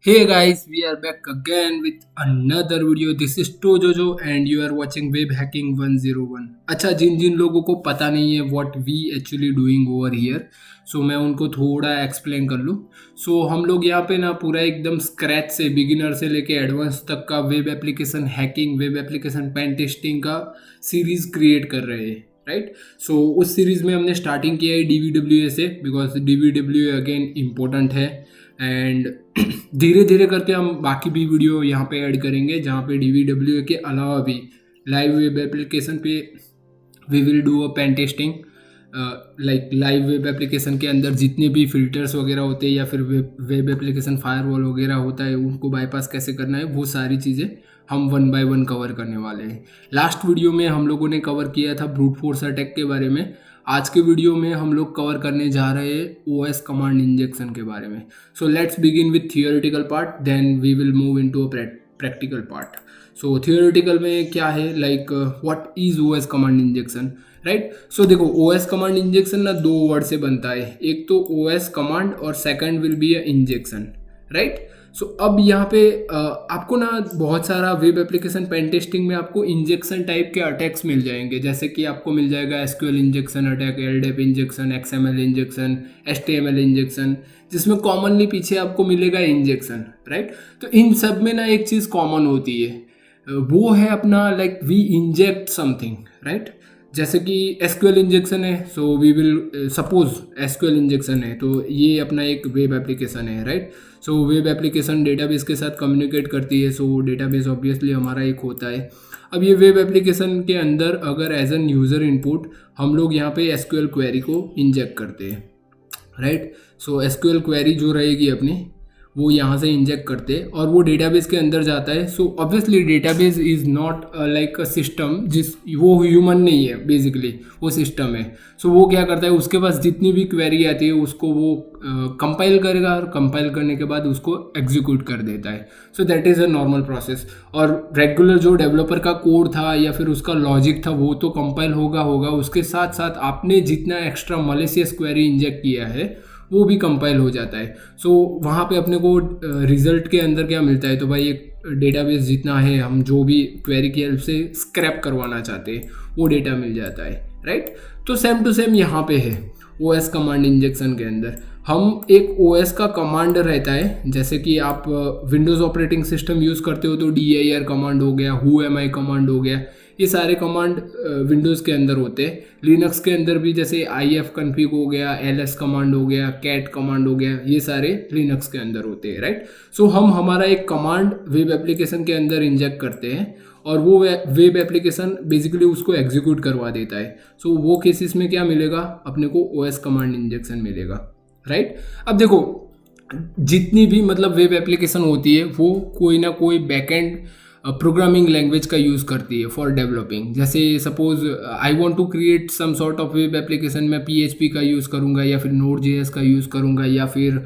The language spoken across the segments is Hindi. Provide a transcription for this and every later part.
Hey guys, we are back again with another video. This is Tojojo and you are watching Web Hacking 101. अच्छा, जिन जिन लोगों को पता नहीं है what we actually doing over here, so मैं उनको थोड़ा एक्सप्लेन कर लूँ. हम लोग यहाँ पे ना पूरा एकदम स्क्रैच से बिगिनर से लेके एडवांस तक का web application hacking, web application pen testing का सीरीज क्रिएट कर रहे हैं. राइट. उस सीरीज में हमने स्टार्टिंग किया है DVWA से, बिकॉज DVWA अगेन इम्पोर्टेंट है. एंड धीरे धीरे करके हम बाकी भी वीडियो यहाँ पे ऐड करेंगे, जहाँ पे DVWA के अलावा भी लाइव वेब एप्लीकेशन पे we will do a pen testing. Like live web application के अंदर जितने भी फिल्टर्स वगैरह होते हैं या फिर वेब एप्लीकेशन फायरवॉल वगैरह होता है, उनको बाईपास कैसे करना है, वो सारी चीज़ें हम 1 बाय 1 कवर करने वाले हैं. लास्ट वीडियो में हम लोगों ने कवर किया था ब्रूट फोर्स अटैक के बारे में. आज के वीडियो में हम लोग कवर करने जा रहे हैं OS कमांड इंजेक्शन के बारे में. So let's begin with theoretical part, then we will move into a practical part. So theoretical में क्या है, like what is OS command injection, right. So देखो, OS कमांड इंजेक्शन ना दो वर्ड से बनता है. एक तो OS कमांड और second will be a injection, right. अब यहाँ पे आपको ना बहुत सारा वेब एप्लीकेशन पेन टेस्टिंग में आपको इंजेक्शन टाइप के अटैक्स मिल जाएंगे. जैसे कि आपको मिल जाएगा SQL injection attack, LDAP injection, XML injection, HTML injection, जिसमें कॉमनली पीछे आपको मिलेगा इंजेक्शन, राइट. तो इन सब में ना एक चीज़ कॉमन होती है, वो है अपना like we inject something, right. जैसे कि SQL इंजेक्शन है, so we will suppose SQL injection है, तो ये अपना एक वेब एप्लीकेशन है, राइट. वेब एप्लीकेशन डेटाबेस के साथ कम्युनिकेट करती है, डेटाबेस ऑब्वियसली हमारा एक होता है. अब ये वेब एप्लीकेशन के अंदर अगर एज एन यूज़र इनपुट हम लोग यहाँ पे SQL क्वेरी को इंजेक्ट करते हैं, राइट. SQL क्वेरी जो रहेगी अपनी, वो यहाँ से इंजेक्ट करते हैं और वो डेटाबेस के अंदर जाता है. Obviously database is not like a system, वो ह्यूमन नहीं है, बेसिकली वो सिस्टम है. वो क्या करता है, उसके पास जितनी भी क्वेरी आती है उसको वो कंपाइल करेगा और कंपाइल करने के बाद उसको एग्जीक्यूट कर देता है. That is a normal process. और रेगुलर जो डेवलपर का कोड था या फिर उसका लॉजिक था, वो तो कंपाइल होगा, उसके साथ साथ आपने जितना एक्स्ट्रा मलेशियस क्वेरी इंजेक्ट किया है वो भी कंपाइल हो जाता है. वहाँ पे अपने को रिजल्ट के अंदर क्या मिलता है, तो भाई एक डेटाबेस जितना है, हम जो भी क्वेरी की हेल्प से स्क्रैप करवाना चाहते हैं वो डेटा मिल जाता है, राइट. सेम टू सेम यहाँ पे है OS कमांड इंजेक्शन के अंदर. हम एक OS का कमांड रहता है, जैसे कि आप विंडोज़ ऑपरेटिंग सिस्टम यूज़ करते हो तो dir कमांड हो गया, whoami कमांड हो गया, ये सारे कमांड विंडोज़ के अंदर होते हैं. लिनक्स के अंदर भी जैसे ifconfig हो गया, ls कमांड हो गया, cat कमांड हो गया, ये सारे लिनक्स के अंदर होते हैं, राइट. हम हमारा एक कमांड वेब एप्लीकेशन के अंदर इंजेक्ट करते हैं और वो वेब एप्लीकेशन बेसिकली उसको एग्जीक्यूट करवा देता है. वो केसेस में क्या मिलेगा, अपने को OS कमांड इंजेक्शन मिलेगा, राइट. अब देखो, जितनी भी मतलब वेब एप्लीकेशन होती है वो कोई ना कोई बैकएंड प्रोग्रामिंग लैंग्वेज का यूज़ करती है फॉर डेवलपिंग. जैसे suppose I want to create some sort of web application, मैं PHP का यूज़ करूँगा या फिर Node.js का यूज़ करूँगा या फिर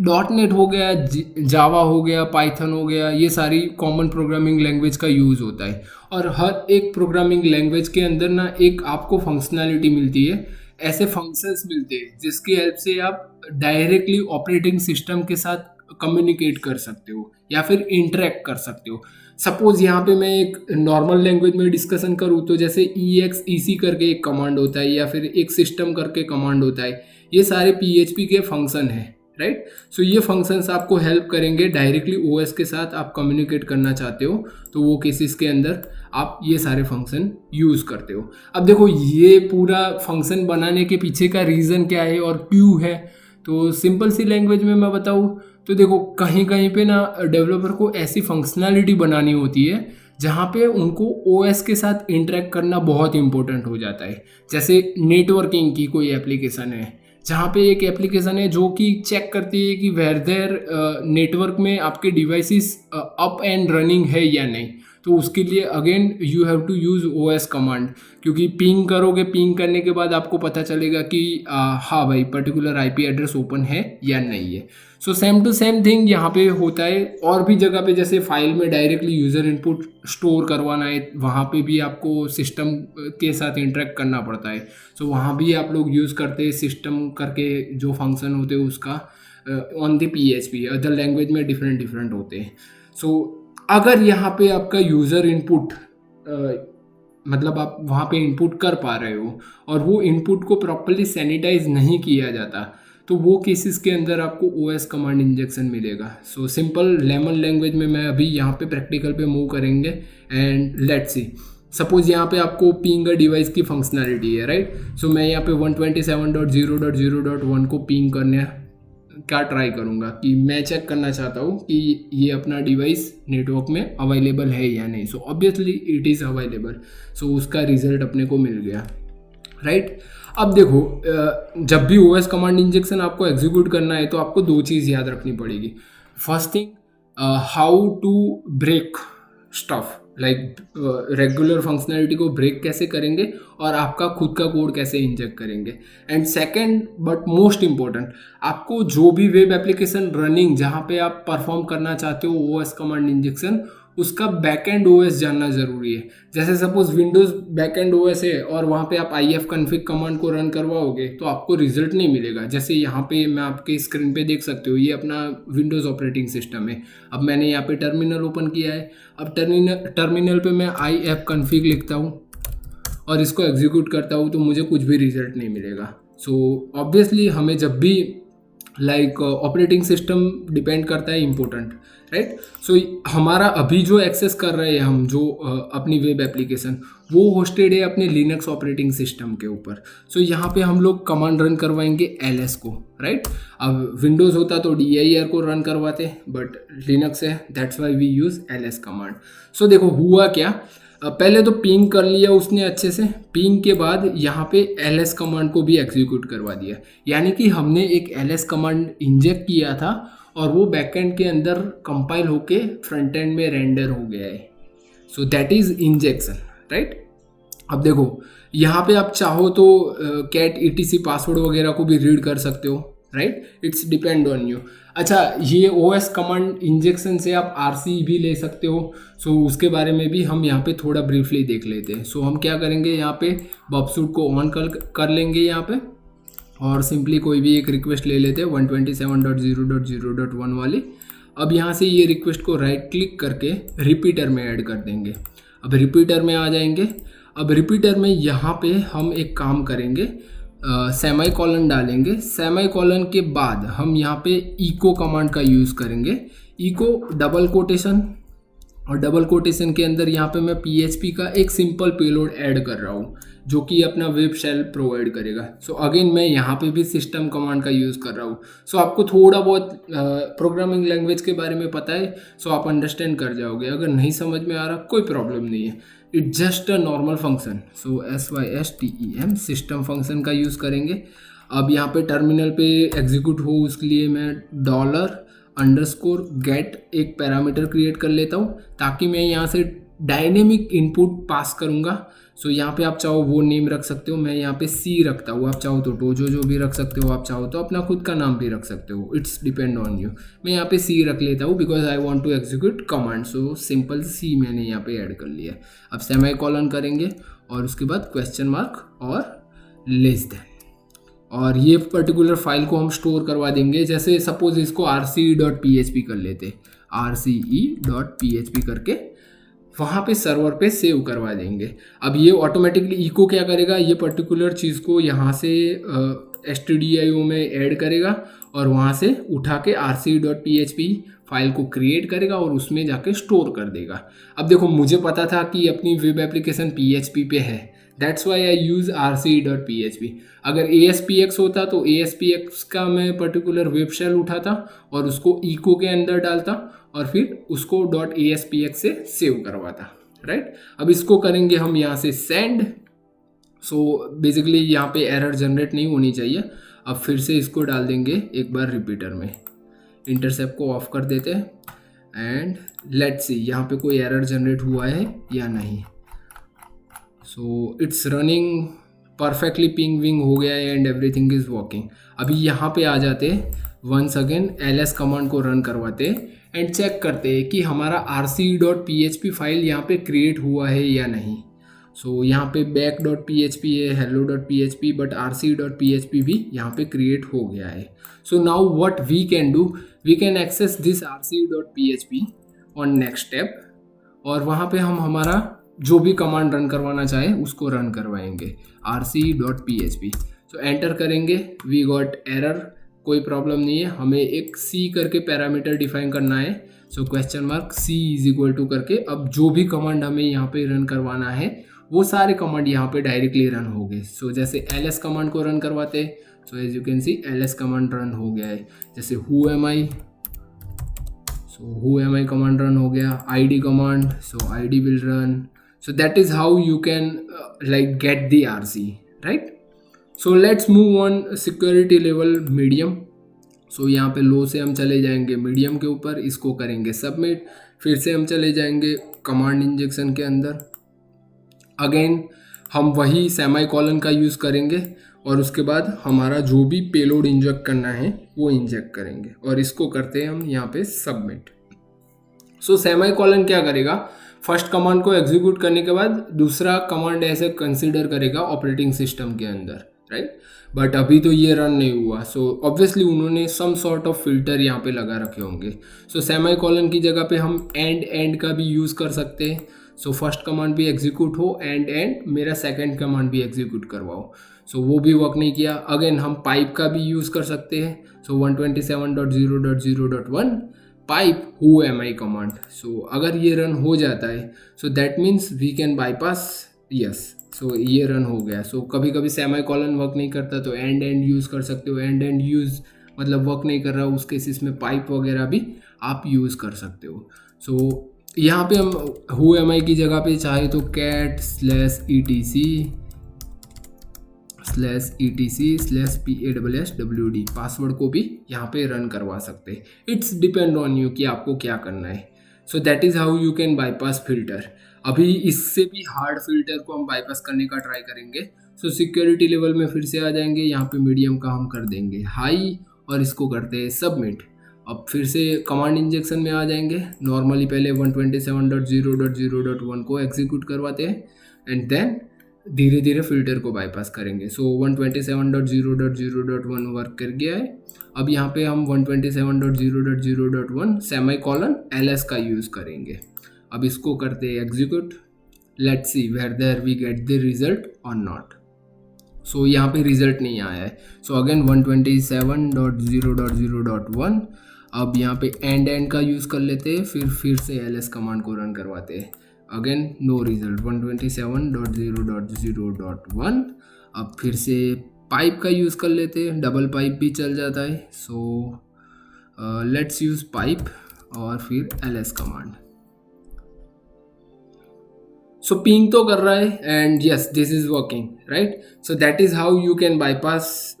.NET हो गया, जावा हो गया, पाइथन हो गया, ये सारी कॉमन प्रोग्रामिंग लैंग्वेज का यूज़ होता है. और हर एक प्रोग्रामिंग लैंग्वेज के अंदर ना एक आपको फंक्शनैलिटी मिलती है, ऐसे फंक्शंस मिलते हैं जिसकी हेल्प से आप डायरेक्टली ऑपरेटिंग सिस्टम के साथ कम्युनिकेट कर सकते हो या फिर इंटरेक्ट कर सकते हो. सपोज यहाँ पे मैं एक नॉर्मल लैंग्वेज में डिस्कशन करूँ तो जैसे EXEC करके एक कमांड होता है या फिर एक सिस्टम करके कमांड होता है, ये सारे PHP के फंक्शन हैं, राइट. ये फंक्शंस आपको हेल्प करेंगे डायरेक्टली OS के साथ. आप कम्युनिकेट करना चाहते हो तो वो केसेस के अंदर आप ये सारे फंक्शन यूज़ करते हो. अब देखो, ये पूरा फंक्शन बनाने के पीछे का रीज़न क्या है और क्यों है, तो सिंपल सी लैंग्वेज में मैं बताऊँ तो देखो, कहीं कहीं पे ना डेवलपर को ऐसी फंक्शनैलिटी बनानी होती है जहाँ पे उनको OS के साथ इंटरेक्ट करना बहुत इंपॉर्टेंट हो जाता है. जैसे नेटवर्किंग की कोई एप्लीकेशन है, जहाँ पे एक एप्लीकेशन है जो कि चेक करती है कि वेदर नेटवर्क में आपके डिवाइसेस अप एंड रनिंग है या नहीं. तो उसके लिए again you have to use OS command, क्योंकि पिंग करोगे, पिंग करने के बाद आपको पता चलेगा कि हाँ भाई पर्टिकुलर IP एड्रेस ओपन है या नहीं है. सेम टू सेम थिंग यहाँ पे होता है और भी जगह पे. जैसे फाइल में डायरेक्टली यूज़र इनपुट स्टोर करवाना है, वहाँ पे भी आपको सिस्टम के साथ इंटरेक्ट करना पड़ता है. वहाँ भी आप लोग यूज़ करते हैं सिस्टम करके जो फंक्शन होते हैं उसका. On the PHP, other language में डिफरेंट डिफरेंट होते हैं। सो अगर यहाँ पे आपका यूज़र इनपुट मतलब आप वहाँ पे इनपुट कर पा रहे हो और वो इनपुट को प्रॉपरली सैनिटाइज नहीं किया जाता, तो वो केसेस के अंदर आपको OS कमांड इंजेक्शन मिलेगा। सो सिंपल लेमन लैंग्वेज में मैं अभी यहाँ पे प्रैक्टिकल पे मूव करेंगे एंड लेट्स सी। सपोज यहाँ पे आपको पिंग डिवाइस की फंक्शनैलिटी है, राइट। सो मैं यहाँ पे 127.0.0.1 को पिंग करने क्या ट्राई करूँगा कि मैं चेक करना चाहता हूँ कि ये अपना डिवाइस नेटवर्क में अवेलेबल है या नहीं। So obviously it is available, so उसका रिजल्ट अपने को मिल गया, राइट। अब देखो, जब भी OS कमांड इंजेक्शन आपको एग्जीक्यूट करना है तो आपको दो चीज़ याद रखनी पड़ेगी। First thing, how to break stuff, like regular functionality को ब्रेक कैसे करेंगे और आपका खुद का कोड कैसे इंजेक्ट करेंगे। And second but most important, आपको जो भी वेब एप्लीकेशन रनिंग जहाँ पे आप परफॉर्म करना चाहते हो OS कमांड इंजेक्शन, उसका बैकएंड OS जानना ज़रूरी है। जैसे सपोज विंडोज़ बैकएंड OS है और वहाँ पे आप ifconfig कमांड को रन करवाओगे तो आपको रिजल्ट नहीं मिलेगा। जैसे यहाँ पे मैं आपके स्क्रीन पे देख सकते हो, ये अपना विंडोज़ ऑपरेटिंग सिस्टम है। अब मैंने यहाँ पे टर्मिनल ओपन किया है। अब टर्मिनल पे मैं ifconfig लिखता हूँ और इसको एग्जीक्यूट करता हूँ तो मुझे कुछ भी रिजल्ट नहीं मिलेगा। सो ऑब्वियसली हमें जब भी लाइक ऑपरेटिंग सिस्टम डिपेंड करता है इम्पोर्टेंट, राइट। सो हमारा अभी जो एक्सेस कर रहे हैं हम जो अपनी वेब एप्लीकेशन, वो होस्टेड है अपने लिनक्स ऑपरेटिंग सिस्टम के ऊपर। सो यहाँ पे हम लोग कमांड रन करवाएंगे ls को, राइट। अब विंडोज़ होता तो dir को रन करवाते, बट लिनक्स है, that's why we use ls command. So देखो हुआ क्या, पहले तो पिंग कर लिया उसने अच्छे से। पिंग के बाद यहाँ पे ls कमांड को भी एग्जीक्यूट करवा दिया, यानी कि हमने एक ls कमांड इंजेक्ट किया था और वो बैकएंड के अंदर कंपाइल होके फ्रंट एंड में रेंडर हो गया है। So that is injection, right. अब देखो यहाँ पे आप चाहो तो cat etc पासवर्ड वगैरह को भी रीड कर सकते हो, right. It's depend on you. अच्छा, ये OS कमांड इंजेक्शन से आप RC भी ले सकते हो। सो उसके बारे में भी हम यहाँ पे थोड़ा ब्रीफली देख लेते हैं। सो हम क्या करेंगे, यहाँ पे बॉक्सूट को ऑन कर लेंगे यहाँ पे और सिंपली कोई भी एक रिक्वेस्ट ले लेते हैं 127.0.0.1 वाली। अब यहाँ से ये रिक्वेस्ट को राइट क्लिक करके रिपीटर में ऐड कर देंगे। अब रिपीटर में आ जाएंगे। अब रिपीटर में यहाँ पे हम एक काम करेंगे, सेमी कॉलन डालेंगे। सेमी कॉलन के बाद हम यहाँ पे इको कमांड का यूज़ करेंगे। इको डबल कोटेशन, और डबल कोटेशन के अंदर यहाँ पे मैं PHP का एक सिंपल पेलोड ऐड कर रहा हूँ जो कि अपना वेब शेल प्रोवाइड करेगा। सो अगेन मैं यहाँ पे भी सिस्टम कमांड का यूज़ कर रहा हूँ। सो आपको थोड़ा बहुत प्रोग्रामिंग लैंग्वेज के बारे में पता है, सो आप अंडरस्टैंड कर जाओगे। अगर नहीं समझ में आ रहा कोई प्रॉब्लम नहीं है, it's just a normal function. So SYSTEM system function का यूज़ करेंगे। अब यहाँ पे टर्मिनल पे एग्जीक्यूट हो उसके लिए मैं $_get एक पैरामीटर क्रिएट कर लेता हूँ ताकि मैं यहाँ से डायनेमिक इनपुट पास करूँगा। सो यहाँ पे आप चाहो वो नेम रख सकते हो, मैं यहाँ पे C रखता हूँ। आप चाहो तो डोजो जो भी रख सकते हो, आप चाहो तो अपना खुद का नाम भी रख सकते हो, इट्स डिपेंड ऑन यू। मैं यहाँ पे C रख लेता हूँ because I want to execute command. So simple C मैंने यहाँ पे ऐड कर लिया। अब सेमी कॉलन करेंगे और उसके बाद क्वेश्चन मार्क और लेस देन, और ये पर्टिकुलर फाइल को हम स्टोर करवा देंगे। जैसे सपोज इसको rce.php कर लेते, rce.php करके वहाँ पे सर्वर पे सेव करवा देंगे। अब ये ऑटोमेटिकली इको क्या करेगा, ये पर्टिकुलर चीज़ को यहाँ से stdio में ऐड करेगा और वहाँ से उठा के rce.php फाइल को क्रिएट करेगा और उसमें जाके स्टोर कर देगा। अब देखो मुझे पता था कि अपनी वेब एप्लीकेशन PHP पे है, that's Y I use rce.php। अगर ASPX होता तो ASPX का मैं पर्टिकुलर वेब शेल उठाता और उसको इको के अंदर डालता और फिर उसको .aspx से सेव करवाता, राइट। अब इसको करेंगे हम यहाँ से सेंड। सो बेसिकली यहाँ पे एरर जनरेट नहीं होनी चाहिए। अब फिर से इसको डाल देंगे एक बार रिपीटर में, इंटरसेप्ट को ऑफ कर देते हैं एंड लेट्स सी यहाँ पे कोई एरर जनरेट हुआ है या नहीं। So it's running perfectly, ping wing हो गया है एंड एवरीथिंग इज़ वर्किंग। अभी यहाँ पे आ जाते वंस अगेन ls कमांड को रन करवाते एंड चेक करते हैं कि हमारा rce.php फाइल यहाँ पे क्रिएट हुआ है या नहीं। सो यहाँ पे back dot P H P है, hello dot P H P, but R C dot P H P भी यहाँ पे क्रिएट हो गया है. So now what we can do, we can access this R C dot P H P on next step, और वहाँ पे हम हमारा जो भी कमांड रन करवाना चाहे उसको रन करवाएंगे, R C dot P H P. So enter करेंगे, वी गॉट एरर, कोई प्रॉब्लम नहीं है, हमें एक सी करके पैरामीटर डिफाइन करना है. So question mark C is equal to करके अब जो भी कमांड हमें यहाँ पे रन करवाना है वो सारे कमांड यहाँ पे डायरेक्टली रन हो गए. सो जैसे एल एस कमांड को रन करवाते हैं, so as you can see L S command run हो गया है. जैसे who am I, so who am I command run हो गया, I D command, so I D will run. So that is how you can like get the R C, right. So let's move on security level medium. So यहाँ पे लो से हम चले जाएंगे मीडियम के ऊपर, इसको करेंगे सबमिट. फिर से हम चले जाएंगे कमांड इंजेक्शन के अंदर, अगेन हम वही सेमी कॉलन का यूज़ करेंगे और उसके बाद हमारा जो भी पेलोड इंजेक्ट करना है वो इंजेक्ट करेंगे और इसको करते हैं हम यहाँ पे सबमिट. सो सेमी कॉलन क्या करेगा, फर्स्ट कमांड को एग्जीक्यूट करने के बाद दूसरा कमांड ऐसे कंसीडर करेगा ऑपरेटिंग सिस्टम के अंदर, राइट. बट अभी तो ये रन नहीं हुआ, सो ऑब्वियसली उन्होंने सम सॉर्ट ऑफ फिल्टर यहाँ पे लगा रखे होंगे. सो सेमी कॉलन की जगह पे हम एंड का भी यूज़ कर सकते हैं. सो फर्स्ट कमांड भी एग्जीक्यूट हो एंड मेरा सेकंड कमांड भी एग्जीक्यूट करवाओ. सो वो भी वर्क नहीं किया, अगेन हम पाइप का भी यूज़ कर सकते हैं. So 127.0.0.1 pipe who am I command. So अगर ये रन हो जाता है so that means we can bypass, yes. So ये रन हो गया. सो कभी कभी सेमी कॉलन वर्क नहीं करता तो एंड यूज़ कर सकते हो. एंड यूज़ मतलब वर्क नहीं कर रहा, उस केसेस में पाइप वगैरह भी आप यूज़ कर सकते हो. सो यहाँ पे हम हु एम आई की जगह पे चाहे तो कैट /etc/PASSWD पासवर्ड को भी यहाँ पे रन करवा सकते हैं. इट्स डिपेंड ऑन यू कि आपको क्या करना है. So that is how you can bypass filter. अभी इससे भी हार्ड फिल्टर को हम बाईपास करने का ट्राई करेंगे. सो सिक्योरिटी लेवल में फिर से आ जाएंगे, यहाँ पे मीडियम का हम कर देंगे हाई और इसको करते हैं सबमिट. अब फिर से कमांड इंजेक्शन में आ जाएंगे. नॉर्मली पहले 127.0.0.1 को एग्जीक्यूट करवाते हैं एंड देन धीरे धीरे फिल्टर को बाईपास करेंगे. सो 127.0.0.1 वर्क कर गया है. अब यहाँ पे हम 127.0.0.1 सेमी कॉलन एल एस का यूज़ करेंगे. अब इसको करते हैं execute. Let's see whether we get the result और नॉट. सो यहाँ पे रिजल्ट नहीं आया है. So again 127.0.0.1. अब यहाँ पे एंड का यूज़ कर लेते हैं, फिर से एल एस कमांड को रन करवाते हैं. Again no result. 127.0.0.1. अब फिर से पाइप का यूज़ कर लेते हैं, डबल पाइप भी चल जाता है. सो लेट्स यूज़ पाइप और फिर एल एस कमांड. सो पिंग तो कर रहा है and yes this is working, right. So that is how you can bypass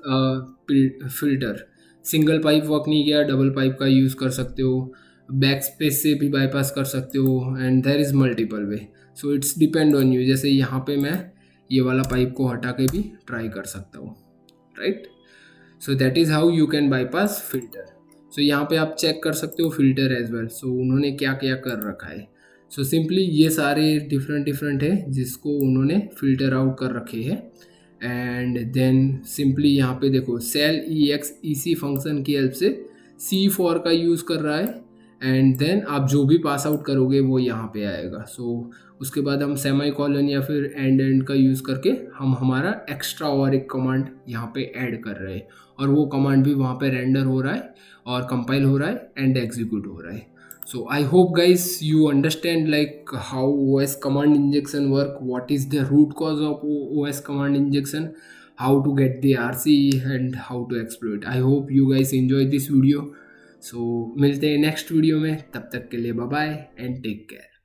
filter. Single pipe work नहीं किया, डबल पाइप का यूज़ कर सकते हो, बैक स्पेस से भी बाईपास कर सकते हो and there is multiple way. So it's depend on you. जैसे यहाँ पे मैं ये वाला पाइप को हटा के भी ट्राई कर सकता हूँ, right. So that is how you can bypass filter. So यहाँ पे आप चेक कर सकते हो फिल्टर एज वेल. सो उन्होंने क्या क्या कर रखा है. सो सिंपली ये सारे डिफरेंट है जिसको उन्होंने फिल्टर आउट कर रखे हैं. एंड देन सिंपली यहाँ पे देखो सेल EXEC फंक्शन की हेल्प से C4 का यूज़ कर रहा है एंड देन आप जो भी पास आउट करोगे वो यहाँ पे आएगा. सो उसके बाद हम सेमी कॉलन या फिर एंड का यूज़ करके हम हमारा एक्स्ट्रा और एक कमांड यहाँ पे ऐड कर रहे हैं और वो कमांड भी वहाँ पे रेंडर हो रहा है और कंपाइल हो रहा है एंड एग्जीक्यूट हो रहा है. So I hope guys you understand like how OS command injection work, what is the root cause of OS command injection, how to get the RC and how to exploit. I hope you guys enjoy this video. So मिलते हैं next video में, तब तक के लिए bye bye and take care.